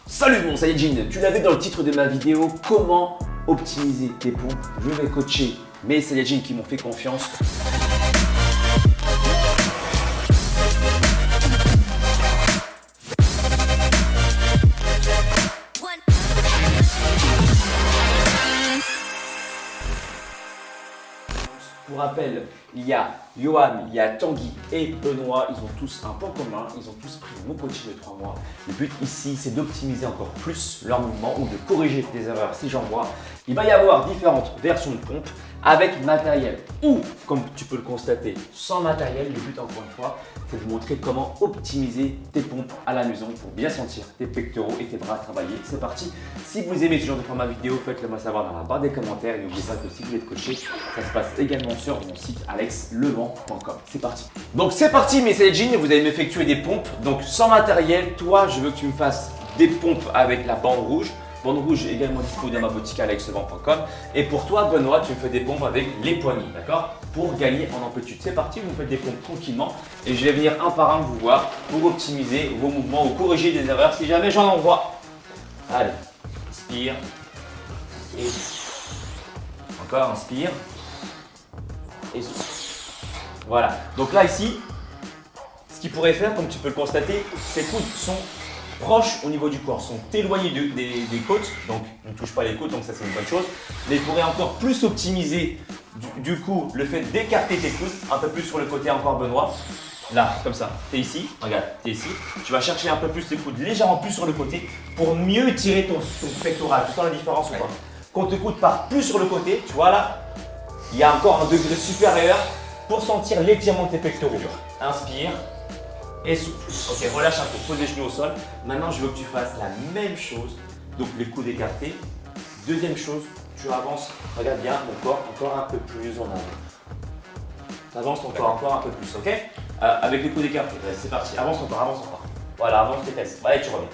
Salut mon Saiyajin, tu l'as vu dans le titre de ma vidéo, comment optimiser tes pompes. Je vais coacher mes Saiyajins qui m'ont fait confiance. Pour rappel, il y a Johan, il y a Tanguy et Benoît, ils ont tous un point commun, ils ont tous pris mon coaching de 3 mois. Le but ici, c'est d'optimiser encore plus leur mouvement ou de corriger des erreurs si j'en vois. Il va y avoir différentes versions de pompes avec matériel ou, comme tu peux le constater, sans matériel. Le but, encore une fois, c'est de vous montrer comment optimiser tes pompes à la maison pour bien sentir tes pectoraux et tes bras travailler. C'est parti. Si vous aimez ce genre de format vidéo, faites-le moi savoir dans la barre des commentaires. Et n'oubliez pas que si vous êtes coaché, ça se passe également sur mon site alexlevent.com. C'est parti. Donc c'est parti mes Saiyajins, vous allez m'effectuer des pompes. Donc sans matériel, toi, je veux que tu me fasses des pompes avec la bande rouge. Bande rouge également disponible dans ma boutique alexlevent.com. Et pour toi, Benoît, tu me fais des pompes avec les poignets, d'accord? Pour gagner en amplitude. C'est parti, vous me faites des pompes tranquillement et je vais venir un par un vous voir pour optimiser vos mouvements ou corriger des erreurs si jamais j'en envoie. Allez, inspire et encore, inspire et souffle. Voilà, donc là ici, ce qu'il pourrait faire, comme tu peux le constater, ces coudes sont proches au niveau du corps, sont éloignés des côtes, donc on ne touche pas les côtes, donc ça c'est une bonne chose. Mais il pourrait encore plus optimiser du coup le fait d'écarter tes coudes, un peu plus sur le côté encore Benoît. Là, comme ça, tu es ici, regarde, tu es ici. Tu vas chercher un peu plus tes coudes, légèrement plus sur le côté pour mieux tirer ton pectoral. Tu sens la différence ou pas? Quand tes coudes partent plus sur le côté, tu vois là, il y a encore un degré supérieur pour sentir l'étirement de tes pectoraux. Inspire. Et souffle. Ok, relâche un peu, pose les genoux au sol. Maintenant, je veux que tu fasses la même chose. Donc, les coudes écartés. Deuxième chose, tu avances. Regarde bien mon corps, encore un peu plus en avant. Tu avances ton corps encore un peu plus, ok? Avec les coudes écartés. C'est parti, avance encore, avance encore. Voilà, avance tes fesses. Allez, tu reviens.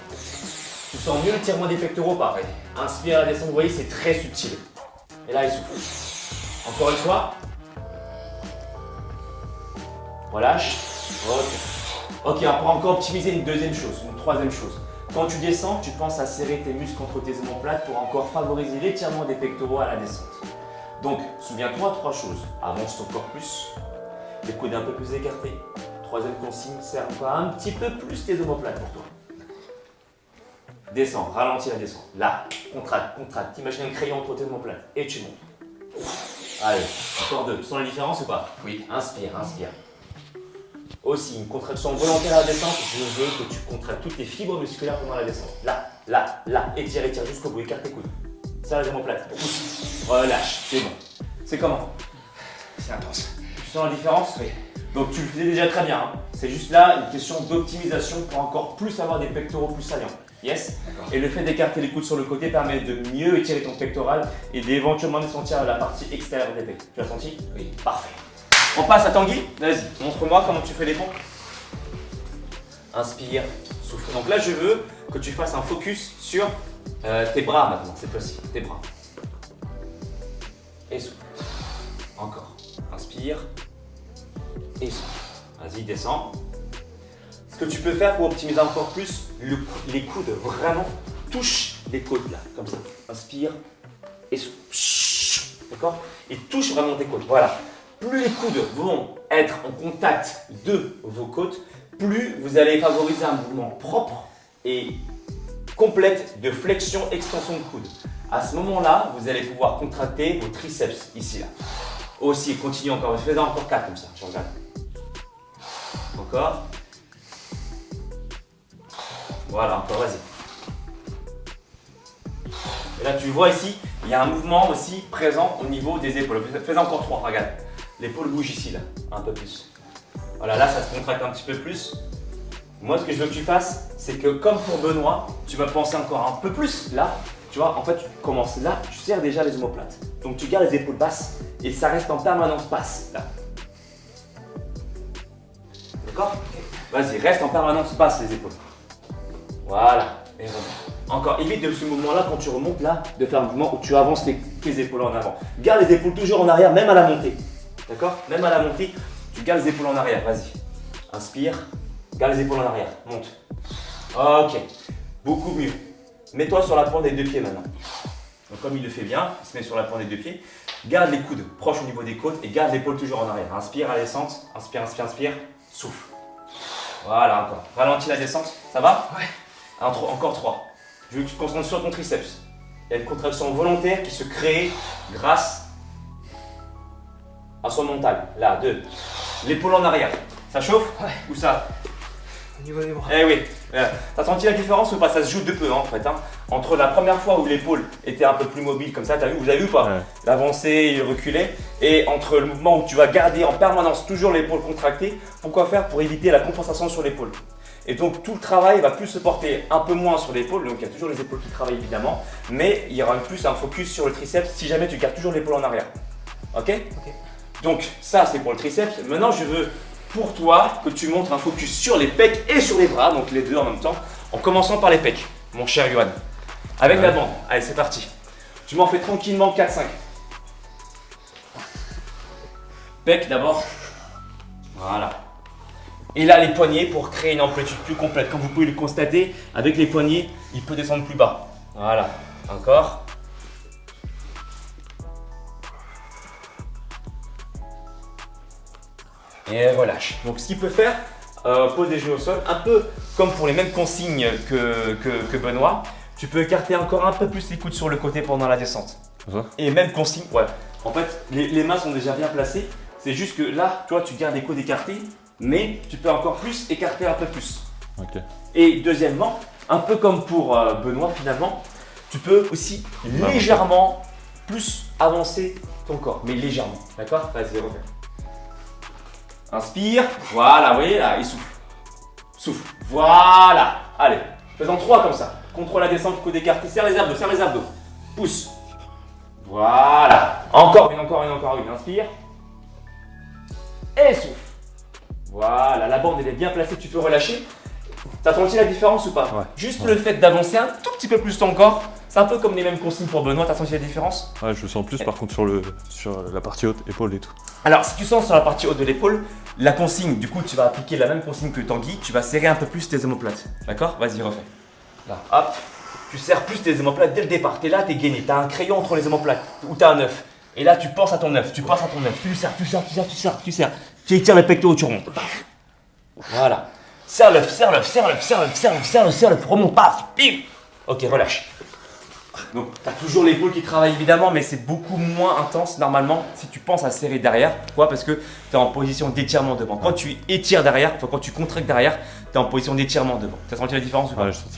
Tu sens mieux l'étirement des pectoraux, pareil. Inspire à descendre, vous voyez, c'est très subtil. Et là, il souffle. Encore une fois. Relâche. Ok. Ok, on pourra encore optimiser une deuxième chose, une troisième chose. Quand tu descends, tu penses à serrer tes muscles contre tes omoplates pour encore favoriser l'étirement des pectoraux à la descente. Donc, souviens-toi, 3 choses. Avance ton corps plus, les coudes un peu plus écartés. Troisième consigne, serre encore un petit peu plus tes omoplates pour toi. Descends, ralentis la descente. Là, contracte, contracte. Imagine un crayon entre tes omoplates et tu montes. Allez, encore 2. Tu sens la différence ou pas? Oui. Inspire, inspire. Aussi, une contraction volontaire à la descente, je veux que tu contractes toutes tes fibres musculaires pendant la descente. Là, là, là, étire jusqu'au bout, écarte tes coudes. Serre les omoplates, pousse, relâche, c'est bon. C'est comment? C'est intense. Tu sens la différence? Oui. Donc tu le faisais déjà très bien, hein. C'est juste là une question d'optimisation pour encore plus avoir des pectoraux plus saillants. Yes? Et le fait d'écarter les coudes sur le côté permet de mieux étirer ton pectoral et d'éventuellement de sentir la partie extérieure des pecs. Tu as senti? Oui. Parfait. On passe à Tanguy. Vas-y, montre-moi comment tu fais les pompes. Inspire, souffle. Donc là, je veux que tu fasses un focus sur tes bras maintenant, cette fois-ci, tes bras. Et souffle. Encore. Inspire. Et souffle. Vas-y, descends. Ce que tu peux faire pour optimiser encore plus, les coudes vraiment touchent les côtes là, comme ça. Inspire et souffle. D'accord? Et touche vraiment tes côtes. Voilà. Plus les coudes vont être en contact de vos côtes, plus vous allez favoriser un mouvement propre et complète de flexion-extension de coude. À ce moment-là, vous allez pouvoir contracter vos triceps ici, là. Aussi, continue encore. Fais-en encore 4 comme ça. Tu regardes. Encore. Voilà, encore, vas-y. Et là, tu vois ici, il y a un mouvement aussi présent au niveau des épaules. Fais encore 3, regarde. L'épaule bouge ici, là, un peu plus. Voilà, là, ça se contracte un petit peu plus. Moi, ce que je veux que tu fasses, c'est que comme pour Benoît, tu vas penser encore un peu plus là. Tu vois, en fait, tu commences là, tu serres déjà les omoplates. Donc, tu gardes les épaules basses et ça reste en permanence basse, là. D'accord? Vas-y, reste en permanence basse les épaules. Voilà, et remonte. Encore, évite de ce mouvement-là, quand tu remontes là, de faire un mouvement où tu avances tes épaules en avant. Garde les épaules toujours en arrière, même à la montée. D'accord? Même à la montée, tu gardes les épaules en arrière. Vas-y. Inspire. Garde les épaules en arrière. Monte. Ok. Beaucoup mieux. mets-toi sur la pointe des deux pieds maintenant. Donc comme il le fait bien, il se met sur la pointe des deux pieds. Garde les coudes proches au niveau des côtes et garde l'épaule toujours en arrière. Inspire à la descente, inspire, inspire, inspire, souffle. Voilà, encore. Ralentis la descente, ça va? Ouais. Encore 3. Je veux que tu te concentres sur ton triceps. Il y a une contraction volontaire qui se crée grâce à son mental. Là, 2. L'épaule en arrière. Ça chauffe? Ouais. Ou ça? Au niveau des bras. Eh oui. T'as senti la différence ou pas? Ça se joue de peu en fait. Entre la première fois où l'épaule était un peu plus mobile comme ça, vous avez vu ou pas? Ouais. L'avancer, il reculait. Et entre le mouvement où tu vas garder en permanence toujours l'épaule contractée, pourquoi faire? Pour éviter la compensation sur l'épaule. Et donc tout le travail va plus se porter un peu moins sur l'épaule, donc il y a toujours les épaules qui travaillent évidemment, mais il y aura plus un focus sur le triceps si jamais tu gardes toujours l'épaule en arrière. Ok? Ok. Donc ça c'est pour le triceps. Maintenant je veux pour toi que tu montres un focus sur les pecs et sur les bras, donc les deux en même temps, en commençant par les pecs, mon cher Yohan. Avec la bande. Allez c'est parti. Tu m'en fais tranquillement 4-5. Pecs d'abord. Voilà. Et là, les poignets pour créer une amplitude plus complète. Comme vous pouvez le constater, avec les poignets, il peut descendre plus bas. Voilà. Encore. Et relâche. Donc, ce qu'il peut faire, pose les genoux au sol, un peu comme pour les mêmes consignes que Benoît. Tu peux écarter encore un peu plus les coudes sur le côté pendant la descente. Ça. Et même consigne, ouais. En fait, les mains sont déjà bien placées. C'est juste que là, toi, tu gardes les coudes écartés. Mais tu peux encore plus écarter un peu plus. Ok. Et deuxièmement, un peu comme pour Benoît finalement, tu peux aussi légèrement plus avancer ton corps, mais légèrement. D'accord? Vas-y, refais. Inspire, voilà, vous voyez là, et souffle. Souffle, voilà. Allez, faisons 3 comme ça. Contrôle la descente, coude écarté, serre les abdos, pousse. Voilà. Encore une. Inspire. Et souffle. Voilà, la bande elle est bien placée, tu peux relâcher. T'as senti la différence ou pas? Ouais. Juste le fait d'avancer un tout petit peu plus ton corps, c'est un peu comme les mêmes consignes pour Benoît, t'as senti la différence? Ouais, je le sens plus par contre sur la partie haute, épaule et tout. Alors si tu sens sur la partie haute de l'épaule, la consigne, du coup tu vas appliquer la même consigne que Tanguy, tu vas serrer un peu plus tes omoplates. D'accord? Vas-y, refais. Là, hop, tu serres plus tes omoplates dès le départ, t'es là, t'es gainé, t'as un crayon entre les omoplates, ou t'as un œuf. Et là tu penses à ton œuf, tu serres. Tu étires les pectoraux, tu remontes. Paf. Voilà. Serre l'œuf, remonte, paf, bim. Ok, relâche. Donc, tu as toujours l'épaule qui travaille évidemment, mais c'est beaucoup moins intense normalement si tu penses à serrer derrière. Pourquoi? Parce que tu es en position d'étirement devant. Quand tu étires derrière, quand tu contractes derrière, tu es en position d'étirement devant. Tu as senti la différence ou pas? Ouais, je sens.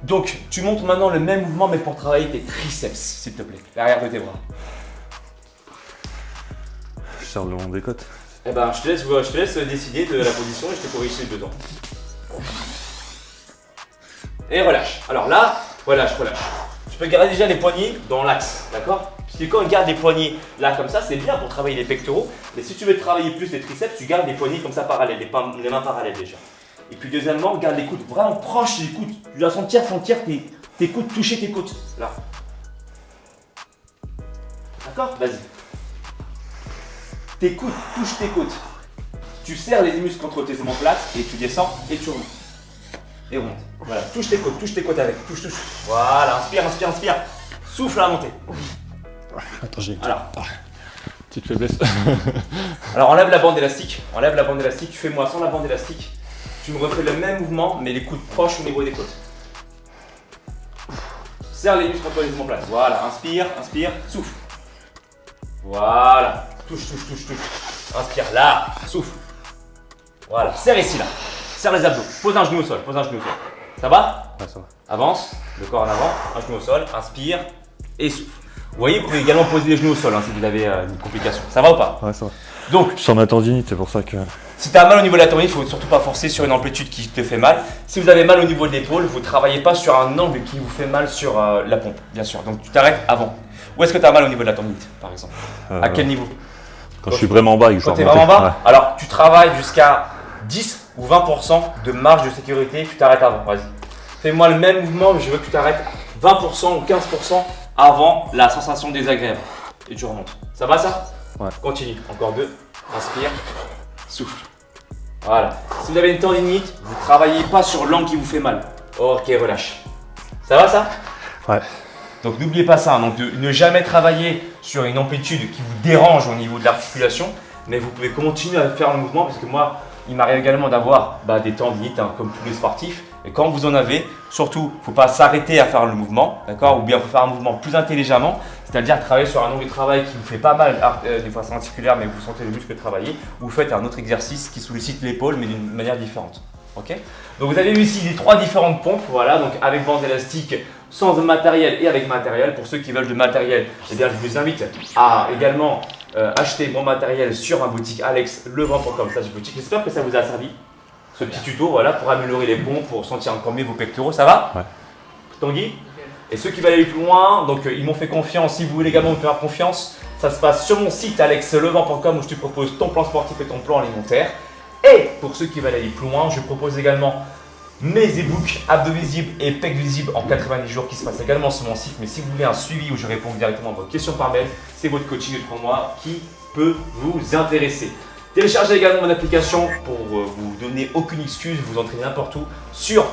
Donc, tu montres maintenant le même mouvement, mais pour travailler tes triceps, s'il te plaît, l'arrière de tes bras. Je serre le long des côtes. Eh ben, je te laisse décider de la position et je te corrige si besoin. Et relâche. Alors là, relâche. Tu peux garder déjà les poignets dans l'axe, d'accord? Parce que quand on garde les poignets là comme ça, c'est bien pour travailler les pectoraux. Mais si tu veux travailler plus les triceps, tu gardes les poignets comme ça parallèles, les mains parallèles déjà. Et puis deuxièmement, garde les coudes vraiment proches des coudes. Tu dois sentir tes coudes toucher tes côtes. Là. D'accord? Vas-y. Tes coudes touchent tes côtes. Tu serres les muscles contre tes omoplates et tu descends et tu remontes. Et remonte. Voilà, touche tes côtes avec. Touche. Voilà, inspire. Souffle à la montée. Attends, j'ai Alors. petite faiblesse. Alors enlève la bande élastique. Fais-moi sans la bande élastique. Tu me refais le même mouvement, mais les coudes proches au niveau des côtes. Serre les muscles contre les omoplates. Voilà, inspire, souffle. Voilà. Touche. Inspire, là, souffle. Voilà, serre ici, là. Serre les abdos. Pose un genou au sol. Ça va? Ouais, ça va. Avance, le corps en avant, un genou au sol, inspire et souffle. Vous voyez, vous pouvez également poser les genoux au sol si vous avez une complication. Ça va ou pas? Ouais, ça va. Donc, Je sens ma tendinite, c'est pour ça que. si tu as mal au niveau de la tendinite, il ne faut surtout pas forcer sur une amplitude qui te fait mal. Si vous avez mal au niveau de l'épaule, vous ne travaillez pas sur un angle qui vous fait mal sur la pompe, bien sûr. Donc, tu t'arrêtes avant. Où est-ce que tu as mal au niveau de la tendinite, par exemple? À quel niveau? Quand je suis vraiment bas et que je Quand dois tu es remonter. vraiment bas, alors tu travailles jusqu'à 10 ou 20% de marge de sécurité, tu t'arrêtes avant. Vas-y. Fais-moi le même mouvement, mais je veux que tu t'arrêtes 20% ou 15% avant la sensation désagréable. Et tu remontes. Ça va ça? Ouais. Continue. Encore 2. Inspire. Souffle. Voilà. Si vous avez une tendinite, vous ne travaillez pas sur l'angle qui vous fait mal. Ok, relâche. Ça va ça? Ouais. Donc n'oubliez pas ça, donc de ne jamais travailler sur une amplitude qui vous dérange au niveau de l'articulation, mais vous pouvez continuer à faire le mouvement parce que moi, il m'arrive également d'avoir des tendinites comme tous les sportifs. Et quand vous en avez, surtout, il ne faut pas s'arrêter à faire le mouvement, d'accord? Ou bien il faut faire un mouvement plus intelligemment, c'est-à-dire travailler sur un angle de travail qui vous fait pas mal des façons articulaires, mais vous sentez le muscle travailler, ou vous faites un autre exercice qui sollicite l'épaule, mais d'une manière différente. Ok? Donc vous avez vu ici les 3 différentes pompes, voilà, donc avec bande élastique, sans matériel et avec matériel. Pour ceux qui veulent du matériel, eh bien, je vous invite à également acheter mon matériel sur ma boutique alexlevent.com/boutique. J'espère que ça vous a servi, ce petit tuto, voilà, pour améliorer les pompes, pour sentir encore mieux vos pectoraux. Ça va? Ouais. Tanguy? Et ceux qui veulent aller plus loin, donc ils m'ont fait confiance. Si vous voulez également me faire confiance, ça se passe sur mon site alexlevent.com où je te propose ton plan sportif et ton plan alimentaire. Et pour ceux qui veulent aller plus loin, je propose également mes e-books abdos visibles et pecs visibles en 90 jours qui se passent également sur mon site. Mais si vous voulez un suivi où je réponds directement à vos questions par mail, c'est votre coaching de 3 mois qui peut vous intéresser. Téléchargez également mon application pour vous donner aucune excuse, vous entraîner n'importe où sur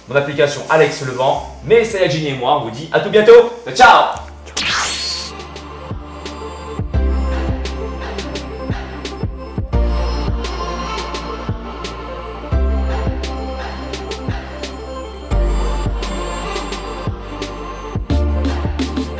mon application Alex Levent. Mais c'est Ginny et moi, on vous dit à tout bientôt. Ciao!